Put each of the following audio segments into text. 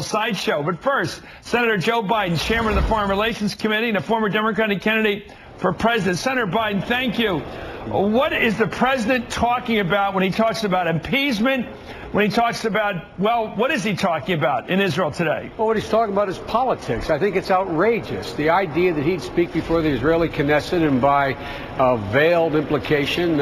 sideshow. But first, Senator Joe Biden, chairman of the Foreign Relations Committee and a former Democratic candidate for president. Senator Biden, thank you. What is the president talking about when he talks about appeasement? When he talks about, well, what is he talking about in Israel today? Well, what he's talking about is politics. I think it's outrageous. The idea that he'd speak before the Israeli Knesset and by veiled implication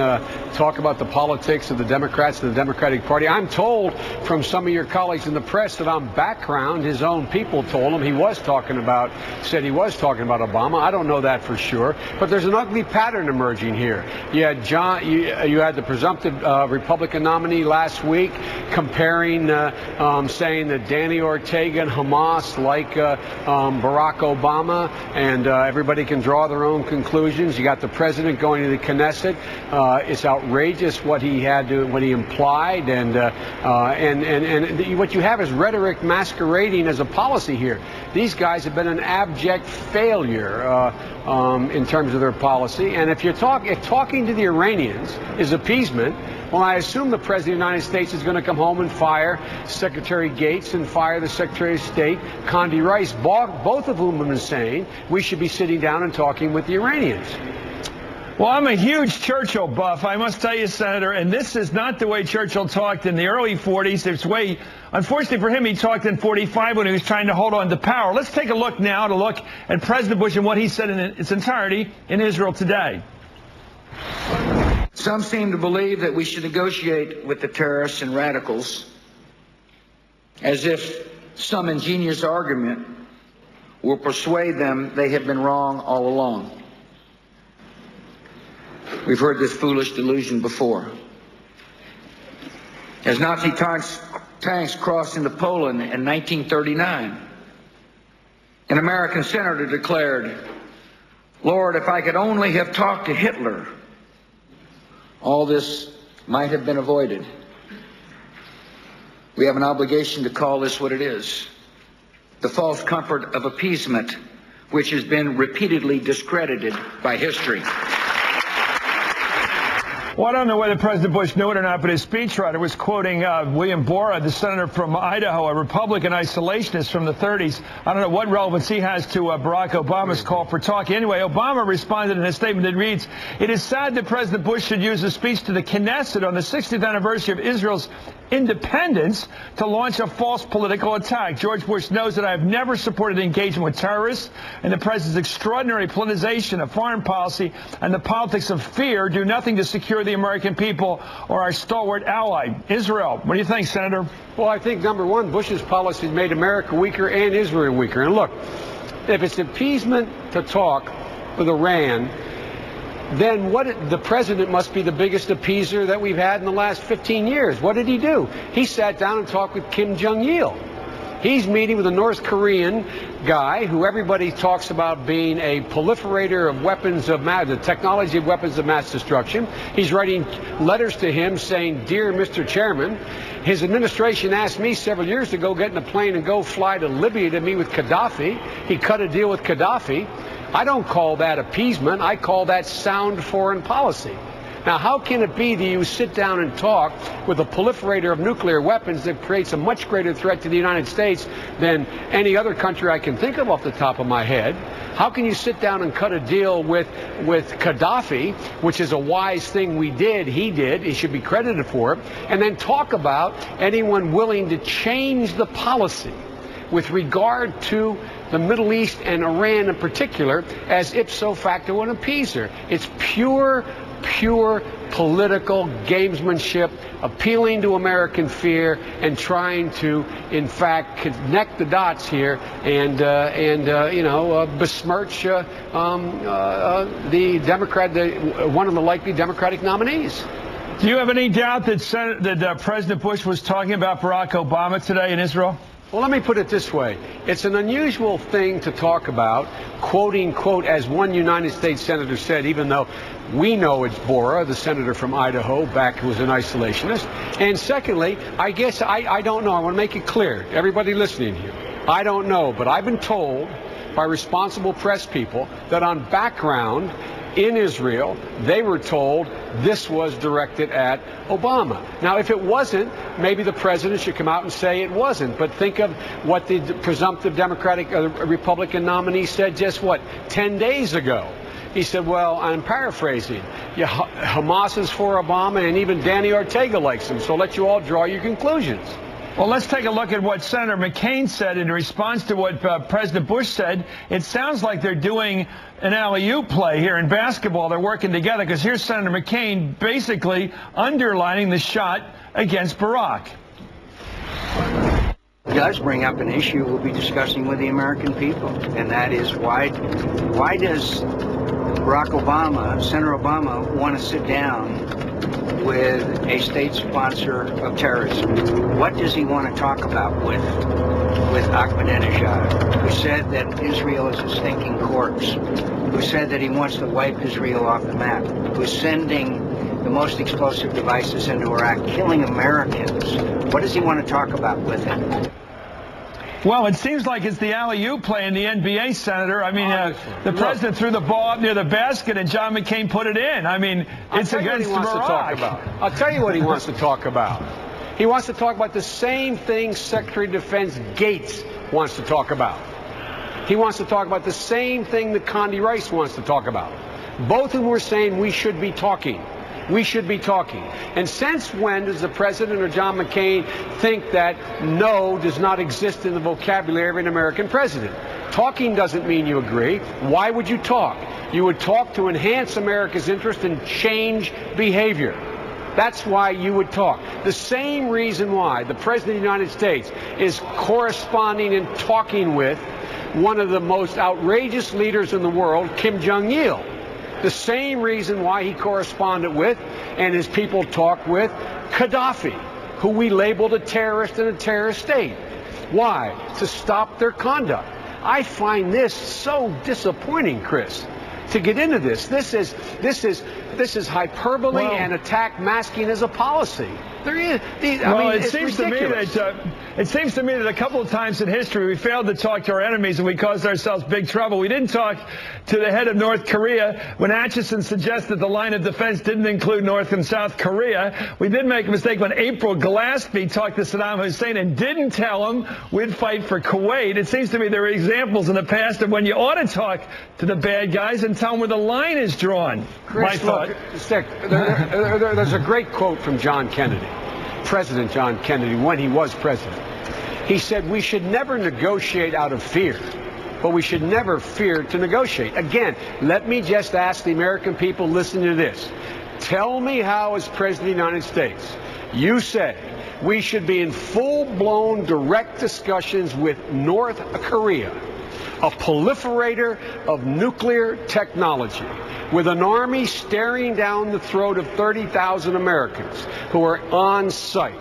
talk about the politics of the Democrats and the Democratic Party. I'm told from some of your colleagues in the press that on background, his own people told him said he was talking about Obama. I don't know that for sure. But there's an ugly pattern emerging here. You had the presumptive Republican nominee last week comparing, saying that Danny Ortega and Hamas like Barack Obama, and everybody can draw their own conclusions. You got the president going to the Knesset. It's outrageous what he implied, and what you have is rhetoric masquerading as a policy here. These guys have been an abject failure in terms of their policy. And if talking to the Iranians is appeasement, well, I assume the President of the United States is going to come home and fire Secretary Gates and fire the Secretary of State, Condi Rice, both of whom have been saying we should be sitting down and talking with the Iranians. Well, I'm a huge Churchill buff, I must tell you, Senator, and this is not the way Churchill talked in the early 40s. It's way, unfortunately for him, he talked in 45 when he was trying to hold on to power. Let's take a look now at President Bush and what he said in its entirety in Israel today. Some seem to believe that we should negotiate with the terrorists and radicals as if some ingenious argument will persuade them they have been wrong all along. We've heard this foolish delusion before. As Nazi tanks crossed into Poland in 1939, an American senator declared, "Lord, if I could only have talked to Hitler, all this might have been avoided." We have an obligation to call this what it is: the false comfort of appeasement, which has been repeatedly discredited by history. Well, I don't know whether President Bush knew it or not, but his speechwriter was quoting William Borah, the senator from Idaho, a Republican isolationist from the 30s. I don't know what relevance he has to Barack Obama's call for talk. Anyway, Obama responded in a statement that reads, "It is sad that President Bush should use a speech to the Knesset on the 60th anniversary of Israel's independence to launch a false political attack. George Bush knows that I have never supported engagement with terrorists, and the president's extraordinary politicization of foreign policy and the politics of fear do nothing to secure the American people or our stalwart ally, Israel." What do you think, Senator? Well, I think, number one, Bush's policies made America weaker and Israel weaker. And look, if it's appeasement to talk with Iran, then the president must be the biggest appeaser that we've had in the last 15 years. What did he do? He sat down and talked with Kim Jong-il. He's meeting with a North Korean guy who everybody talks about being a proliferator of the technology of weapons of mass destruction. He's writing letters to him saying, "Dear Mr. Chairman, his administration asked me several years to go get in a plane and go fly to Libya to meet with Gaddafi. He cut a deal with Gaddafi." I don't call that appeasement. I call that sound foreign policy. Now, how can it be that you sit down and talk with a proliferator of nuclear weapons that creates a much greater threat to the United States than any other country I can think of off the top of my head? How can you sit down and cut a deal with Gaddafi, which is a wise thing he did, he should be credited for it, and then talk about anyone willing to change the policy with regard to the Middle East and Iran in particular as ipso facto an appeaser? It's pure political gamesmanship, appealing to American fear and trying to, in fact, connect the dots here and besmirch one of the likely Democratic nominees. Do you have any doubt that President Bush was talking about Barack Obama today in Israel? Well, let me put it this way. It's an unusual thing to talk about, quoting, quote, as one United States senator said, even though we know it's Borah, the senator from Idaho, who was an isolationist. And secondly, I guess I don't know. I want to make it clear. Everybody listening here, I don't know. But I've been told by responsible press people that on background, in Israel, they were told this was directed at Obama. Now, if it wasn't, maybe the president should come out and say it wasn't. But think of what the presumptive Democratic Republican nominee said just, 10 days ago. He said, well, I'm paraphrasing, Hamas is for Obama, and even Danny Ortega likes him, so let you all draw your conclusions. Well, let's take a look at what Senator McCain said in response to what President Bush said. It sounds like they're doing an alley-oop play here in basketball. They're working together, because here's Senator McCain basically underlining the shot against Barack. It does bring up an issue we'll be discussing with the American people, and that is why does Barack Obama, Senator Obama, want to sit down with a state sponsor of terrorism? What does he want to talk about with Ahmadinejad, who said that Israel is a stinking corpse, who said that he wants to wipe Israel off the map, who's sending the most explosive devices into Iraq, killing Americans? What does he want to talk about with him? Well, it seems like it's the alley-oop play in the NBA, Senator. I mean, the president threw the ball up near the basket, and John McCain put it in. I mean, it's against Barack. I'll tell you what he wants to talk about. He wants to talk about the same thing Secretary of Defense Gates wants to talk about. He wants to talk about the same thing that Condi Rice wants to talk about. Both of them were saying we should be talking. We should be talking. And since when does the president or John McCain think that no does not exist in the vocabulary of an American president? Talking doesn't mean you agree. Why would you talk? You would talk to enhance America's interest and change behavior. That's why you would talk. The same reason why the President of the United States is corresponding and talking with one of the most outrageous leaders in the world, Kim Jong-il. The same reason why he corresponded with and his people talk with Gaddafi, who we labeled a terrorist in a terrorist state. Why? To stop their conduct. I find this so disappointing, Chris, to get into this. This is hyperbole and attack masking as a policy. There is. It seems to me that a couple of times in history we failed to talk to our enemies and we caused ourselves big trouble. We didn't talk to the head of North Korea when Acheson suggested the line of defense didn't include North and South Korea. We did make a mistake when April Glaspie talked to Saddam Hussein and didn't tell him we'd fight for Kuwait. It seems to me there are examples in the past of when you ought to talk to the bad guys and tell them where the line is drawn. Chris, look, there's a great quote from John Kennedy. President John Kennedy, when he was president. He said, we should never negotiate out of fear, but we should never fear to negotiate. Again, let me just ask the American people listening to this. Tell me how, as President of the United States, you say we should be in full-blown direct discussions with North Korea, a proliferator of nuclear technology, with an army staring down the throat of 30,000 Americans who are on site,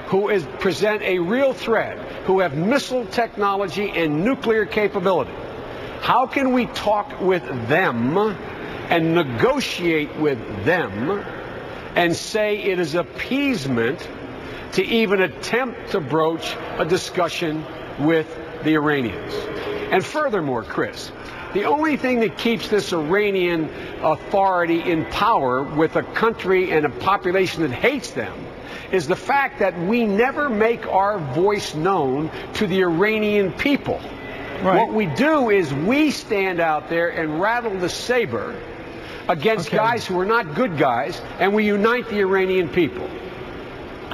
who present a real threat, who have missile technology and nuclear capability. How can we talk with them and negotiate with them and say it is appeasement to even attempt to broach a discussion with the Iranians? And furthermore, Chris, the only thing that keeps this Iranian authority in power with a country and a population that hates them is the fact that we never make our voice known to the Iranian people. Right. What we do is we stand out there and rattle the saber against guys who are not good guys, and we unite the Iranian people.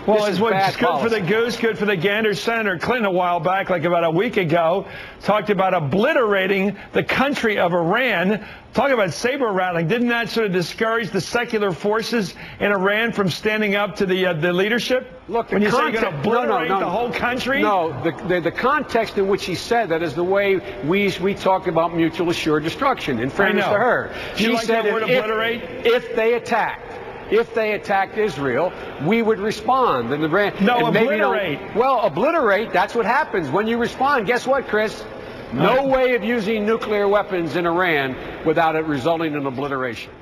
Well, it's what's good for the goose, good for the gander. Senator Clinton, a while back, like about a week ago, talked about obliterating the country of Iran. Talk about saber rattling. Didn't that sort of discourage the secular forces in Iran from standing up to the leadership? Look, when you say you're going to obliterate the whole country? No, the context in which he said that is the way we talk about mutual assured destruction. In fairness to her, she said that word obliterate? If they attacked Israel, we would respond. And obliterate. Well, obliterate, that's what happens when you respond. Guess what, Chris? No way of using nuclear weapons in Iran without it resulting in obliteration.